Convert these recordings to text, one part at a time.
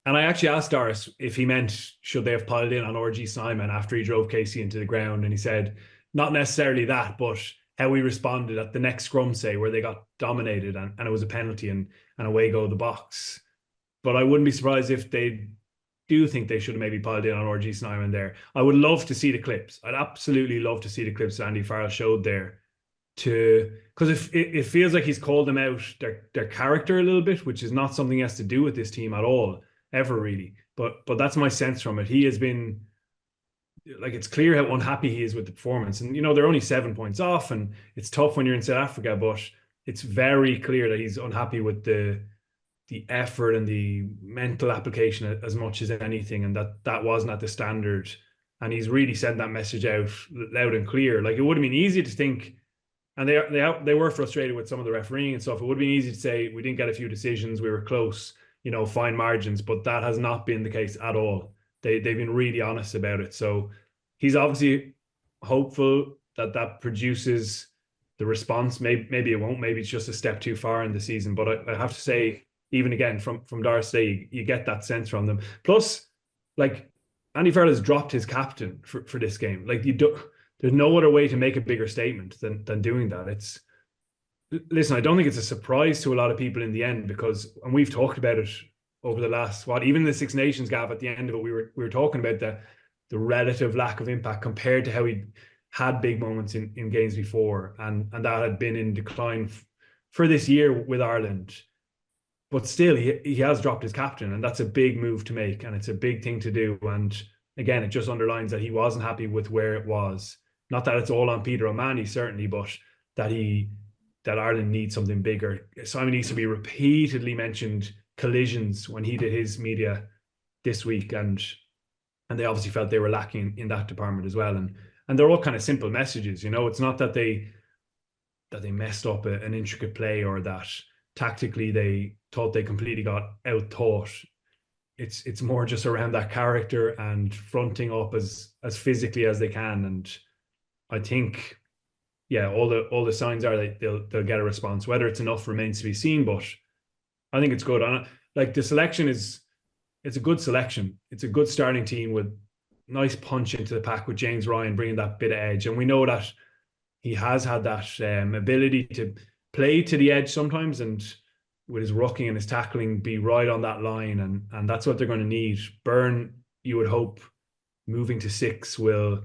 And I actually asked Doris if he meant should they have piled in on RG Simon after he drove Casey into the ground, and he said not necessarily that, but how he responded at the next scrum, say, where they got dominated and it was a penalty and away go the box. But I wouldn't be surprised if they do think they should have maybe piled in on RG Simon there. I would love to see the clips. I'd absolutely love to see the clips that Andy Farrell showed there, to because it feels like he's called them out their character a little bit, which is not something he has to do with this team at all, ever really. But that's my sense from it. He has been like, it's clear how unhappy he is with the performance. And they're only 7 points off, and it's tough when you're in South Africa, but it's very clear that he's unhappy with the effort and the mental application as much as anything, and that wasn't at the standard. And he's really sent that message out loud and clear. Like, it would have been easy to think, and they were frustrated with some of the refereeing and stuff. It would have been easy to say we didn't get a few decisions, we were close, fine margins, but that has not been the case at all. They've been really honest about it. So he's obviously hopeful that produces the response. Maybe it won't. Maybe it's just a step too far in the season. But I have to say, even again from Doris Day, you get that sense from them. Plus, like, Andy Farrell has dropped his captain for this game. Like, there's no other way to make a bigger statement than doing that. Listen, I don't think it's a surprise to a lot of people in the end, because, and we've talked about it over the last, even the Six Nations, Gav, at the end of it, we were talking about the relative lack of impact compared to how he had big moments in games before, and that had been in decline for this year with Ireland. But still, he has dropped his captain, and that's a big move to make, and it's a big thing to do. And again, it just underlines that he wasn't happy with where it was. Not that it's all on Peter O'Mahony, certainly, but that Ireland needs something bigger. Simon needs to be repeatedly mentioned collisions when he did his media this week, and they obviously felt they were lacking in that department as well. And they're all kind of simple messages. It's not that they messed up an intricate play, or that tactically they thought they completely got out-thought. It's more just around that character and fronting up as physically as they can. And I think, yeah, all the signs are that they'll get a response. Whether it's enough remains to be seen, but I think it's good. And like, the selection it's a good selection. It's a good starting team with nice punch into the pack, with James Ryan bringing that bit of edge. And we know that he has had that ability to play to the edge sometimes, and with his rucking and his tackling, be right on that line. And that's what they're going to need. Byrne, you would hope, moving to 6, will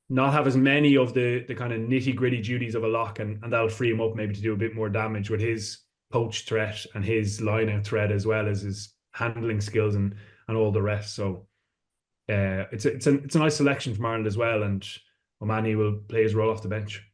not have as many of the kind of nitty gritty duties of a lock, and that'll free him up maybe to do a bit more damage with his poach threat and his line out threat, as well as his handling skills and all the rest. So it's a nice selection from Ireland as well, and O'Mahony will play his role off the bench.